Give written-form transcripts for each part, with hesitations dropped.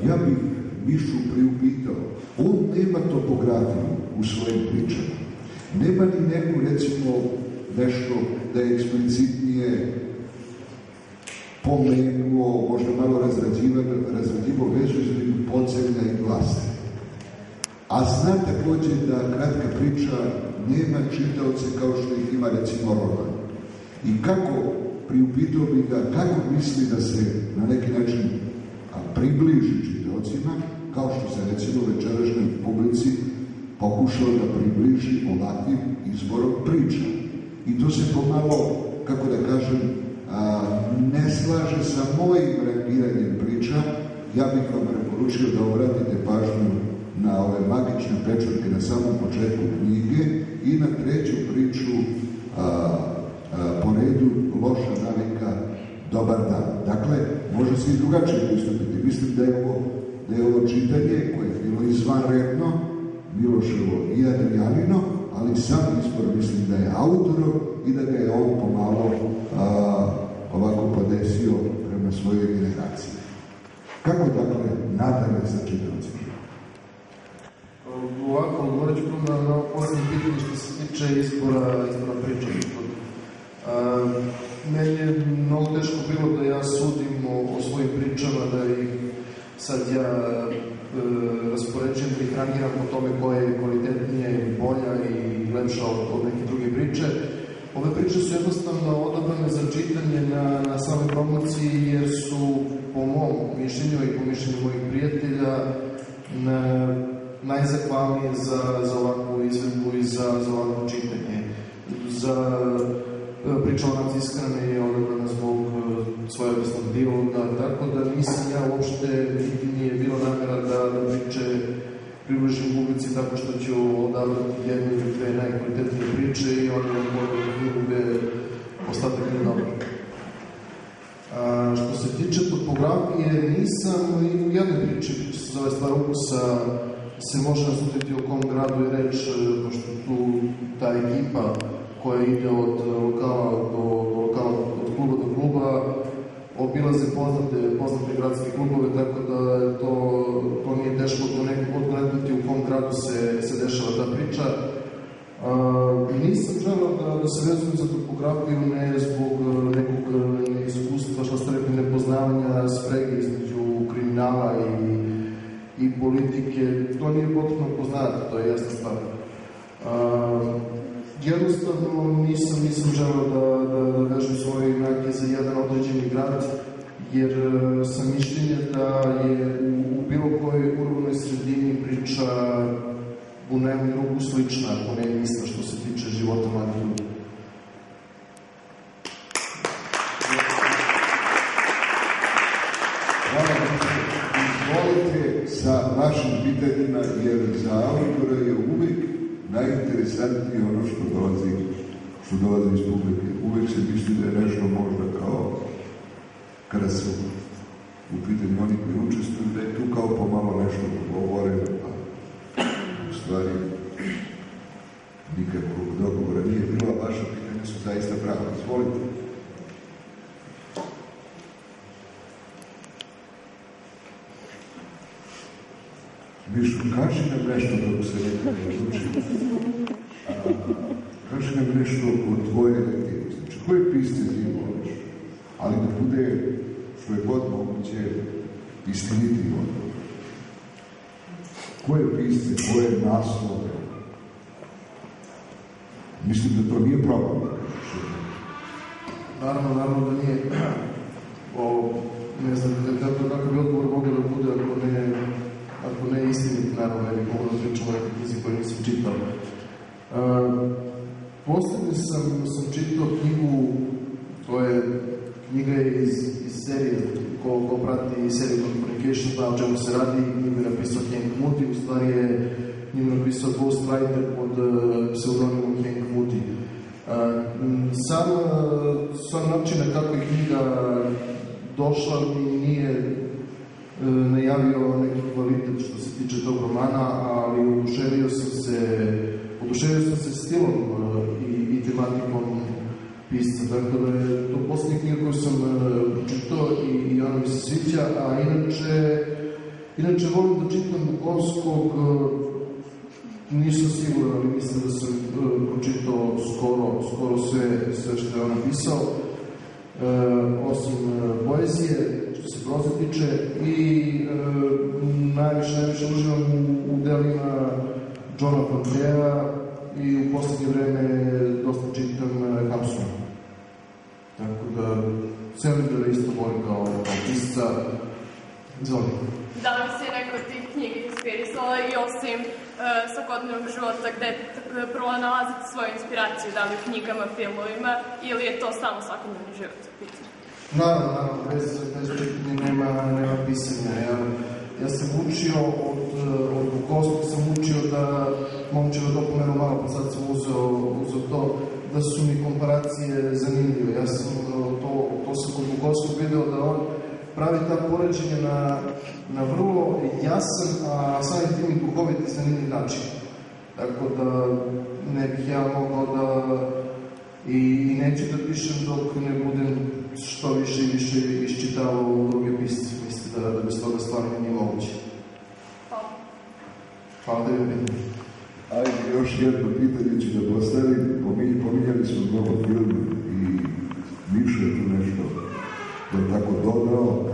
Ja bih Mišu priupitao, on nema topografiju u svojim pričama. Nema ni neku, recimo, nešto da je eksplicitnije pomenuo, možda malo razrađivo vezu između podzemlja i vlasti. A zna takođe da kratka priča nema čitaoce kao što ih ima, recimo, roman. I kako, priupitao bih ga, kako misli da se na neki način približi čitaocima, kao što se, recimo, večerašnjoj publici pokušao da približi ovakvim izborom priča. I to se pomalo, kako da kažem, ne slaže sa mojim rangiranjem priča. Ja bih vam preporučio da obratite pažnju na ove magične pečatke na samom početku knjige i na treću priču po redu Loša navika, Dobar dan. Dakle, može se i drugačije pristupiti. Mislim da je ovo čitanje koje je bilo izvanredno, Miloševo i Adrijanino, ali sam izbor mislim da je autorov i da ga je on pomalo ovako podesio prema svojoj generaciji. Kako dakle nadalje sa čitavcima? Ovako, odgovorit ću na posljednje pitanje što se tiče izbora priča. Meni je mnogo teško bilo da ja sudim o svojim pričama, da ih sad ja raspoređujem, da ih rangiram po tome koja je kvalitetnija i bolja i lepša od neke druge priče. Ove priče su jednostavno odabrane za čitanje na samoj promociji jer su po mom mišljenju i po mišljenju mojih prijatelja najzahvalnije za ovakvu izvedbu i za ovakvo čitanje. Priča o nas iskrene je odabrana zbog svojevrsnog dijaloga, tako da nisam ja uopšte, niti nije bilo namera da priče približim publici tako što ću odabrati jednu ili dve najkvalitetnije priče i onda mogu knjigu gde ostatak nije dobro. Što se tiče topografije, nisam i u jednoj priči se zove Stvar ukusa, se može naslutiti o kom gradu je reč, pošto tu ta ekipa koja ide od lokala do lokala, od kluba do kluba, obilaze poznate gradske klubove, tako da to nije teško odgledati u kom gradu se dešava ta priča. Nisam želeo da se vezujem za topografiju, ne zbog nekog neiskustva, što ste rekli, nepoznavanja sprege između kriminala i politike. To nije potrebno poznati, to je jasna stvar. Jednostavno nisam želeo da vežem svoje junake za jedan određeni grad, jer sam mišljenja da je u bilo kojoj urbanoj sredini priča u najmanju ruku slična, ako ne ista, što se tiče života mladih ljudi. Hvala. Izvolite sa vašim pitanjima, jer za autora je uvijek najinteresantnije ono što dolazi iz publike. Uvijek se misli da je nešto možda kao kada su u pitanju oni koji učestvuju, da je tu kao pomalo nešto dogovoreno, pa u stvari nikakvog dogovora nije bilo, a vaša pitanja su zaista prava. Izvolite. Mišu, kaži nam nešto dok se nekada odluči. Kaži nam nešto o tvoje lektire. Znači, koje pisce ti voliš? Ali da bude što je god moguće istiniti odgovor. Koje pisce, koje naslove? Mislim da to nije problem. Naravno da nije. Ne znam, kako bi odgovor mogao da bude ako ne istinit, naravno, ne bih mogu da pričam o nekoj knjizi koju nisam čitao. Poslednje sam čitao knjigu, to je knjiga iz serije, ko prati seriju Communication, zna o čemu se radi, knjigu je napisao Hank Moody, u stvari je knjigu napisao Ghostwriter pod pseudonimom Hank Moody. Sam način na kako je knjiga došla mi nije najavio neki kvalitet što se tiče tog romana, ali oduševio sam se stilom i tematikom pisca, tako da je to posljednja knjiga koju sam čitao i ona mi se sviđa, a inače Inače, volim da čitam Bukovskog, nisam siguran, ali mislim da sam pročitao skoro sve što je on napisao, osim poezije, što se proze tiče, i najviše uživam u delima Johna Flaubert i u poslednje vreme dosta čitam Hamsuna. Tako da, Selindera isto volim kao pisca. Izvoli. Da li si neko od tih knjiga inspirisala i osim svakodnevnog života gde pronalazite svoju inspiraciju, da li u knjigama, filmovima, ili je to samo svakodnevni život? Naravno, bez čitanja nema pisanja. Ja sam učio od Bukovskog, sam učio da momčeva dopomenu malo, pa sad sam uzeo to, da su mi komparacije zanimljive. Ja sam to sam kod Bukovskog video da on pravi ta poređenja na vrlo jasan, a samim tim i duhovit i zanimljiv način. Tako da ne bih ja mogao da i neću da pišem dok ne budem što više i više iščitavao druge pisce. Mislim da bez toga stvarno nije moguće. Hvala da je pitanje. Ajde, još jedno pitanje ću da postavim. Pominjali smo mnogo filmu i Miša je tu nešto da tako dodao.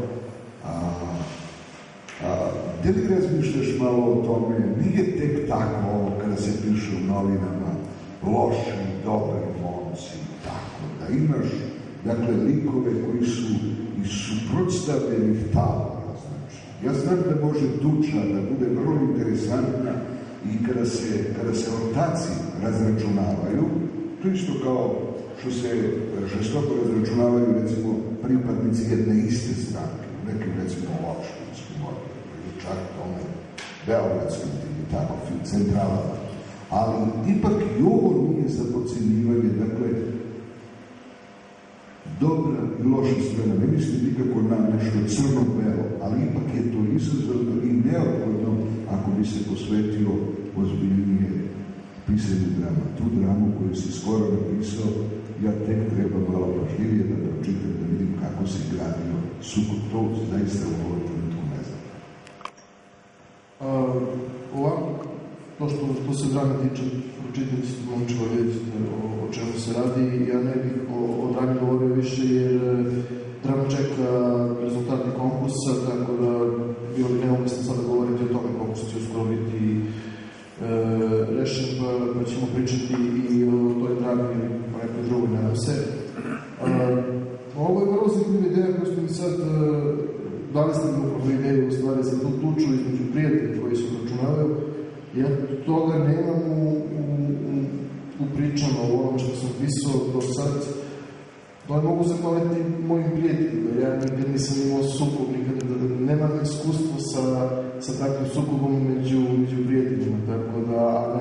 Gde li razmišljaš malo o tome? Nije tek tako kada se piše u novinama loši, dobri momci, tako da imaš, dakle, likove koji su iz suprotstavljenih tabora, znači. Ja znam da može Duča da bude vrlo interesantna i kada se ortaci razračunavaju, to isto kao što se žestoko razračunavaju, recimo, pripadnici jedne iste stranke, nekim, recimo, opštinskim odborima, ili čak tome beogradskim, ili tako, centralama. Ali ipak i ovo nije za podcenjivanje, dakle, dobra i loša strana. Ne mislim nikako na nešto crno-belo, ali ipak je to izazovno i neophodno ako bi se posvetio ozbiljnije pisanju drama. Tu dramu koju si skoro napisao, ja tek treba malo pažljivije da pročitam, da vidim kako si gradio sukob. To zaista u ovoj trenutku ne znam. Ovako, to što se drame tiče, pročitajte se momčeva, vidite o čemu se radi. Ja ne bih o drami govorio više, jer drama čeka rezultati konkursa, tako da bilo bi neumesno sada govoriti o tome. Konkurs će uskoro biti rešen, pa ćemo pričati i o toj drami po nekoj drugoj, nadam se. Ovo je vrlo zanimljiva ideja koju ste mi sad dali ste mi upravo ideju u stvari za tu tuču između prijatelja koji se računavaju. Ja toga nemam u pričama, u ovom što sam pisao do sad. Da mogu zahvaliti mojim prijateljima, jer ja nikad nisam imao sukob, nikad nemam iskustvo sa takvim sukobom među prijateljima, tako da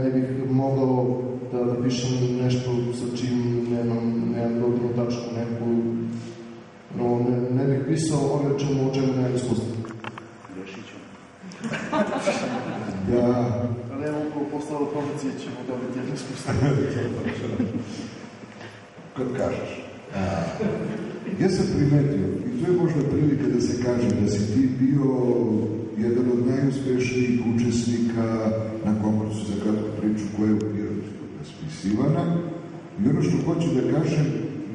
ne bih mogao da pišem nešto sa čim nemam dobru tačku neku, no ne bih pisao ono o čemu nemam iskustvo. Da. Ali evo upravo poslalo promocije ćemo dobiti jedno iskustvo. Kad kažeš. Ja sam primetio, i to je možda prilika da se kaže da si ti bio jedan od najuspešnijih učesnika na konkursu za kratku priču koja je u Pirotu raspisivana. I ono što hoću da kažem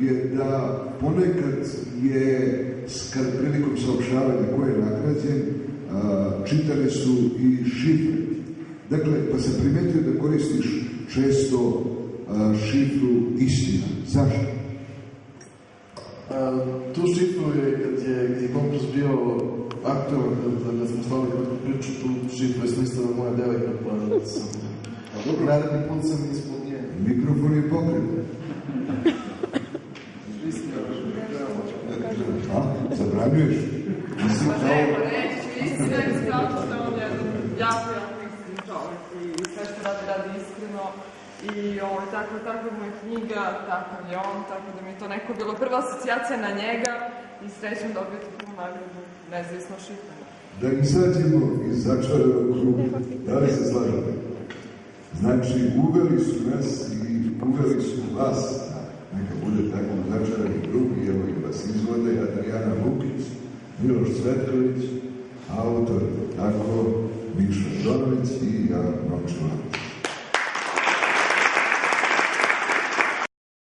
je da ponekad je, kad prilikom saopštavanja ko je nagrađen, čitane su i šifre. Dakle, pa sam primetio da koristiš često šifru istina. Zašto? Tu šifru je, kad je konkurs bio aktualan, da smo slavili kratku priču, tu šifru je snistala moja devojka, pa sam... Naredni put sam ispod nje. Mikrofon je pokret. Zabranjuješ? Pa nema, reći, istina je skraća što je on jedan jako iskren čovjek i sve što radi iskreno. I tako mu je knjiga, takav je on, tako da mi je to neko bilo prva asocijacija na njega i srećem dobiti tu nagradu, nezavisno šifra. Da izađemo iz začaranog kruga, da li se slažete? Znači, uveli su nas i uveli su vas, neka bude tako začarani krug, i evo i vas izvode, Adrijana Lukić, Miloš Cvetković, autor, tako, Miša Žonović i ja, Momčilo.